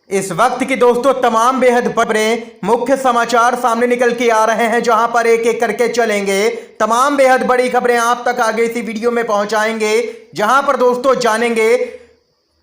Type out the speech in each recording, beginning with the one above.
इस वक्त की दोस्तों तमाम बेहद बड़े मुख्य समाचार सामने निकल के आ रहे हैं, जहां पर एक एक करके चलेंगे। तमाम बेहद बड़ी खबरें आप तक आगे इसी वीडियो में पहुंचाएंगे, जहां पर दोस्तों जानेंगे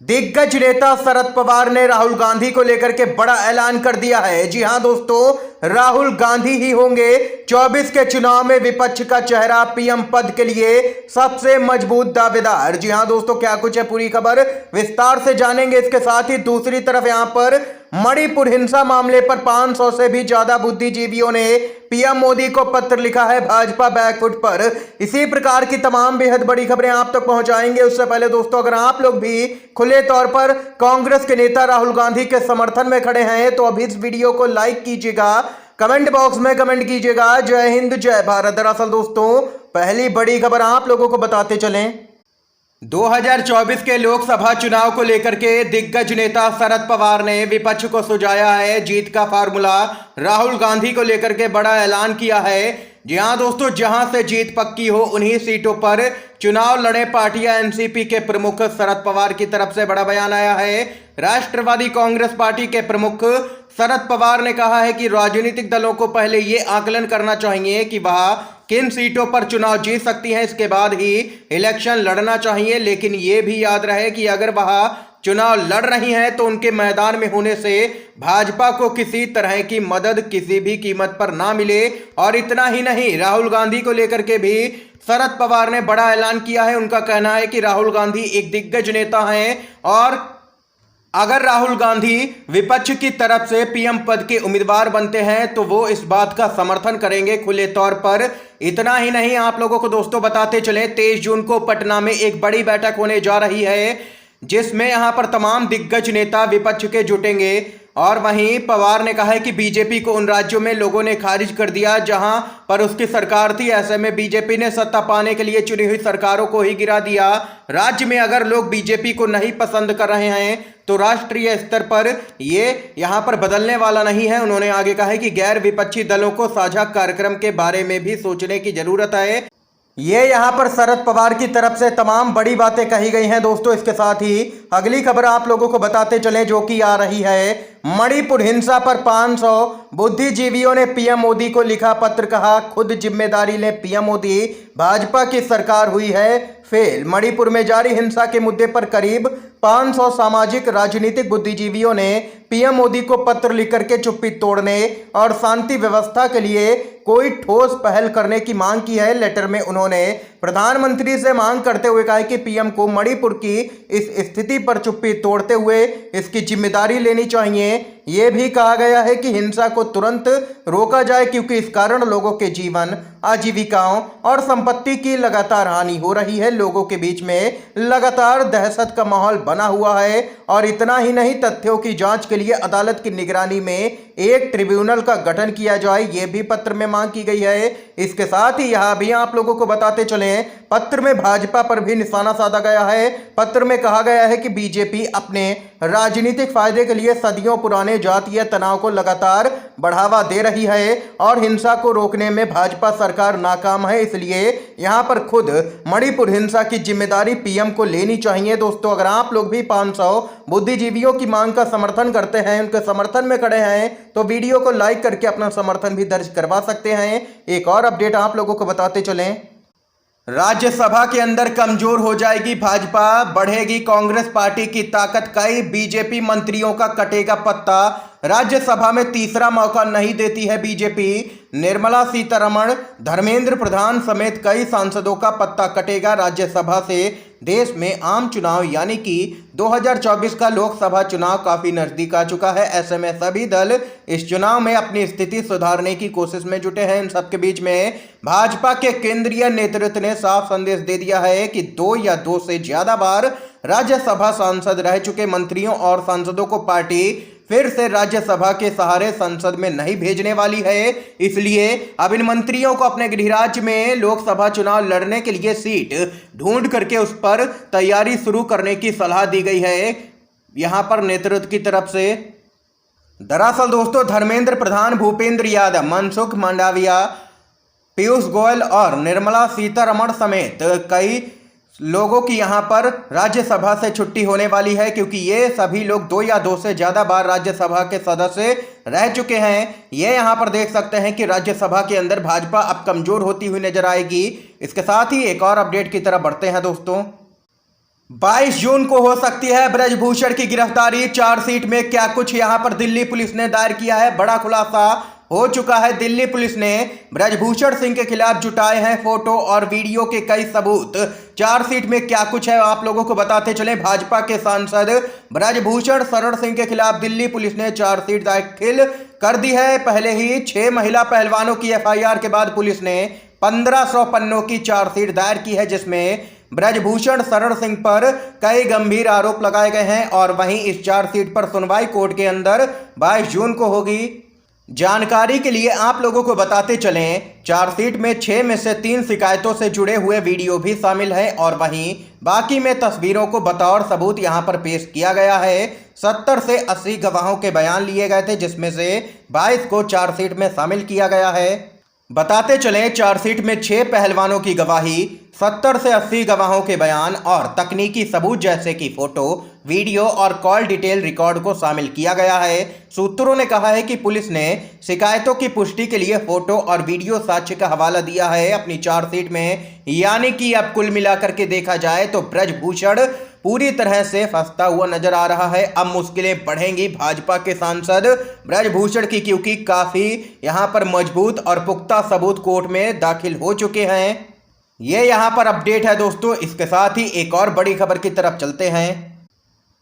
दिग्गज नेता शरद पवार ने राहुल गांधी को लेकर के बड़ा ऐलान कर दिया है। जी हां दोस्तों, राहुल गांधी ही होंगे 24 के चुनाव में विपक्ष का चेहरा, पीएम पद के लिए सबसे मजबूत दावेदार। जी हां दोस्तों, क्या कुछ है पूरी खबर विस्तार से जानेंगे। इसके साथ ही दूसरी तरफ यहां पर मणिपुर हिंसा मामले पर 500 से भी ज्यादा बुद्धिजीवियों ने पीएम मोदी को पत्र लिखा है, भाजपा बैकफुट पर। इसी प्रकार की तमाम बेहद बड़ी खबरें आप तक पहुंचाएंगे। उससे पहले दोस्तों, अगर आप लोग भी खुले तौर पर कांग्रेस के नेता राहुल गांधी के समर्थन में खड़े हैं तो अभी इस वीडियो को लाइक कीजिएगा, कमेंट बॉक्स में कमेंट कीजिएगा जय हिंद जय भारत। दरअसल दोस्तों, पहली बड़ी खबर आप लोगों को बताते चलें। 2024 के लोकसभा चुनाव को लेकर के दिग्गज नेता शरद पवार ने विपक्ष को सुझाया है जीत का फार्मूला। राहुल गांधी को लेकर के बड़ा ऐलान किया है। जी हां दोस्तों, जहां से जीत पक्की हो उन्हीं सीटों पर चुनाव लड़े पार्टियां। एनसीपी के प्रमुख शरद पवार की तरफ से बड़ा बयान आया है। राष्ट्रवादी कांग्रेस पार्टी के प्रमुख शरद पवार ने कहा है कि राजनीतिक दलों को पहले ये आकलन करना चाहिए कि वह किन सीटों पर चुनाव जीत सकती हैं, इसके बाद ही इलेक्शन लड़ना चाहिए। लेकिन ये भी याद रहे कि अगर वह चुनाव लड़ रही हैं तो उनके मैदान में होने से भाजपा को किसी तरह की मदद किसी भी कीमत पर ना मिले। और इतना ही नहीं, राहुल गांधी को लेकर के भी शरद पवार ने बड़ा ऐलान किया है। उनका कहना है कि राहुल गांधी एक दिग्गज नेता हैं और अगर राहुल गांधी विपक्ष की तरफ से पीएम पद के उम्मीदवार बनते हैं तो वो इस बात का समर्थन करेंगे खुले तौर पर। इतना ही नहीं, आप लोगों को दोस्तों बताते चले 23 जून को पटना में एक बड़ी बैठक होने जा रही है, जिसमें यहां पर तमाम दिग्गज नेता विपक्ष के जुटेंगे। और वहीं पवार ने कहा है कि बीजेपी को उन राज्यों में लोगों ने खारिज कर दिया जहां पर उसकी सरकार थी। ऐसे में बीजेपी ने सत्ता पाने के लिए चुनी हुई सरकारों को ही गिरा दिया। राज्य में अगर लोग बीजेपी को नहीं पसंद कर रहे हैं तो राष्ट्रीय स्तर पर ये यहां पर बदलने वाला नहीं है। उन्होंने आगे कहा है कि गैर विपक्षी दलों को साझा कार्यक्रम के बारे में भी सोचने की जरूरत है। ये यहाँ पर शरद पवार की तरफ से तमाम बड़ी बातें कही गई हैं दोस्तों। इसके साथ ही अगली खबर आप लोगों को बताते चले, जो कि आ रही है मणिपुर हिंसा पर 500 बुद्धिजीवियों ने पीएम मोदी को लिखा पत्र, कहा खुद जिम्मेदारी ले पीएम मोदी, भाजपा की सरकार हुई है फेल। मणिपुर में जारी हिंसा के मुद्दे पर करीब 500 सामाजिक राजनीतिक बुद्धिजीवियों ने पीएम मोदी को पत्र लिखकर के चुप्पी तोड़ने और शांति व्यवस्था के लिए कोई ठोस पहल करने की मांग की है। लेटर में उन्होंने प्रधानमंत्री से मांग करते हुए कहा कि पीएम को मणिपुर की इस स्थिति पर चुप्पी तोड़ते हुए इसकी जिम्मेदारी लेनी चाहिए। यह भी कहा गया है कि हिंसा को तुरंत रोका जाए, क्योंकि इस कारण लोगों के जीवन, आजीविकाओं और संपत्ति की लगातार हानि हो रही है। लोगों के बीच में लगातार दहशत का माहौल बना हुआ है। और इतना ही नहीं, तथ्यों की जांच के लिए अदालत की निगरानी में एक ट्रिब्यूनल का गठन किया जाए, यह भी पत्र में मांग की गई है। इसके साथ ही यहां भी आप लोगों को बताते चले, पत्र में भाजपा पर भी निशाना साधा गया है। पत्र में कहा गया है कि बीजेपी अपने राजनीतिक फायदे के लिए सदियों पुराने जातीय तनाव को लगातार बढ़ावा दे रही है और हिंसा को रोकने में भाजपा सरकार नाकाम है। इसलिए यहां पर खुद मणिपुर हिंसा की जिम्मेदारी पीएम को लेनी चाहिए। दोस्तों, अगर आप लोग भी 500 बुद्धिजीवियों की मांग का समर्थन करते हैं, उनके समर्थन में खड़े हैं, तो वीडियो को लाइक करके अपना समर्थन भी दर्ज करवा सकते हैं। एक और अपडेट आप लोगों को बताते चलें, राज्यसभा के अंदर कमजोर हो जाएगी भाजपा, बढ़ेगी कांग्रेस पार्टी की ताकत, कई बीजेपी मंत्रियों का कटेगा पत्ता। राज्यसभा में तीसरा मौका नहीं देती है बीजेपी। निर्मला सीतारमण, धर्मेंद्र प्रधान समेत कई सांसदों का पत्ता कटेगा राज्यसभा से। देश में आम चुनाव यानी कि 2024 का लोकसभा चुनाव काफी नजदीक आ चुका है। ऐसे में सभी दल इस चुनाव में अपनी स्थिति सुधारने की कोशिश में जुटे हैं। इन सबके बीच में भाजपा के केंद्रीय नेतृत्व ने साफ संदेश दे दिया है कि 2 या 2 से ज्यादा बार राज्यसभा सांसद रह चुके मंत्रियों और सांसदों को पार्टी फिर से राज्यसभा के सहारे संसद में नहीं भेजने वाली है। इसलिए अब इन मंत्रियों को अपने गृह राज्य में लोकसभा चुनाव लड़ने के लिए सीट ढूंढ करके उस पर तैयारी शुरू करने की सलाह दी गई है यहां पर नेतृत्व की तरफ से। दरअसल दोस्तों, धर्मेंद्र प्रधान, भूपेंद्र यादव, मनसुख मंडाविया, पीयूष गोयल और निर्मला सीतारमण समेत कई लोगों की यहां पर राज्यसभा से छुट्टी होने वाली है, क्योंकि ये सभी लोग 2 या 2 से ज़्यादा बार राज्यसभा के सदस्य रह चुके हैं। ये यहां पर देख सकते हैं कि राज्यसभा के अंदर भाजपा अब कमज़ोर होती हुई नजर आएगी। इसके साथ ही एक और अपडेट की तरफ बढ़ते हैं दोस्तों। 22 जून को हो सकती है ब्रजभूषण की गिरफ्तारी। चार्जशीट में क्या कुछ यहां पर दिल्ली पुलिस ने दायर किया है, बड़ा खुलासा हो चुका है। दिल्ली पुलिस ने ब्रजभूषण सिंह के खिलाफ जुटाए हैं फोटो और वीडियो के कई सबूत। चार्जशीट में क्या कुछ है आप लोगों को बताते चले। भाजपा के सांसद ब्रजभूषण शरण सिंह के खिलाफ दिल्ली पुलिस ने चार्जशीट दाखिल कर दी है। पहले ही 6 महिला पहलवानों की FIR के बाद पुलिस ने 1500 पन्नों की चार्जशीट दायर की है, जिसमें ब्रजभूषण शरण सिंह पर कई गंभीर आरोप लगाए गए हैं। और वहीं इस चार्जशीट पर सुनवाई कोर्ट के अंदर 22 जून को होगी। जानकारी के लिए आप लोगों को बताते चलें, चार्जशीट में 6 में से 3 शिकायतों से जुड़े हुए वीडियो भी शामिल है और वहीं बाकी में तस्वीरों को बतौर सबूत यहां पर पेश किया गया है। 70 से 80 गवाहों के बयान लिए गए थे, जिसमें से 22 को चार्जशीट में शामिल किया गया है। बताते चलें, चार्जशीट में 6 पहलवानों की गवाही, 70 से 80 गवाहों के बयान और तकनीकी सबूत जैसे कि फोटो, वीडियो और कॉल डिटेल रिकॉर्ड को शामिल किया गया है। सूत्रों ने कहा है कि पुलिस ने शिकायतों की पुष्टि के लिए फोटो और वीडियो साक्ष्य का हवाला दिया है अपनी चार्जशीट में। यानी कि अब कुल मिलाकर के देखा जाए तो ब्रजभूषण पूरी तरह से फंसता हुआ नजर आ रहा है। अब मुश्किलें बढ़ेंगी भाजपा के सांसद ब्रजभूषण की, क्योंकि काफी यहां पर मजबूत और पुख्ता सबूत कोर्ट में दाखिल हो चुके हैं। ये यहां पर अपडेट है दोस्तों। इसके साथ ही एक और बड़ी खबर की तरफ चलते हैं।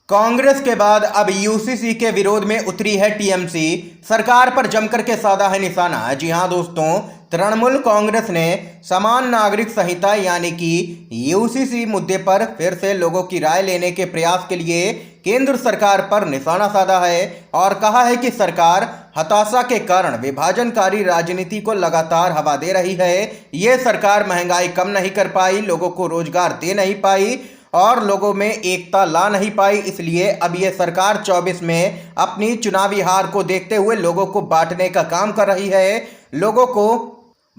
कांग्रेस के बाद अब यूसीसी के विरोध में उतरी है टीएमसी। सरकार पर जमकर के साधा है निशाना। जी हां दोस्तों, तृणमूल कांग्रेस ने समान नागरिक संहिता यानी कि यूसीसी मुद्दे पर फिर से लोगों की राय लेने के प्रयास के लिए केंद्र सरकार पर निशाना साधा है और कहा है कि सरकार हताशा के कारण विभाजनकारी राजनीति को लगातार हवा दे रही है। ये सरकार महंगाई कम नहीं कर पाई, लोगों को रोजगार दे नहीं पाई और लोगों में एकता ला नहीं पाई। इसलिए अब ये सरकार 24 में अपनी चुनावी हार को देखते हुए लोगों को बांटने का काम कर रही है। लोगों को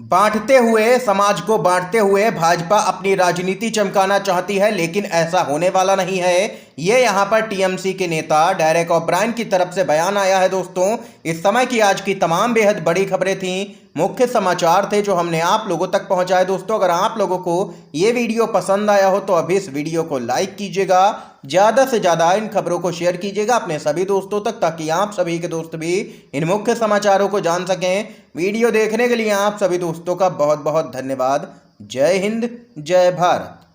बांटते हुए, समाज को बांटते हुए भाजपा अपनी राजनीति चमकाना चाहती है, लेकिन ऐसा होने वाला नहीं है। ये यहाँ पर टीएमसी के नेता डेरेक ओब्रायन की तरफ से बयान आया है दोस्तों। इस समय की आज की तमाम बेहद बड़ी खबरें थीं, मुख्य समाचार थे जो हमने आप लोगों तक पहुंचाए दोस्तों। अगर आप लोगों को ये वीडियो पसंद आया हो तो अभी इस वीडियो को लाइक कीजिएगा, ज़्यादा से ज़्यादा इन खबरों को शेयर कीजिएगा अपने सभी दोस्तों तक, ताकि आप सभी के दोस्त भी इन मुख्य समाचारों को जान सकें। वीडियो देखने के लिए आप सभी दोस्तों का बहुत बहुत धन्यवाद। जय हिंद, जय भारत।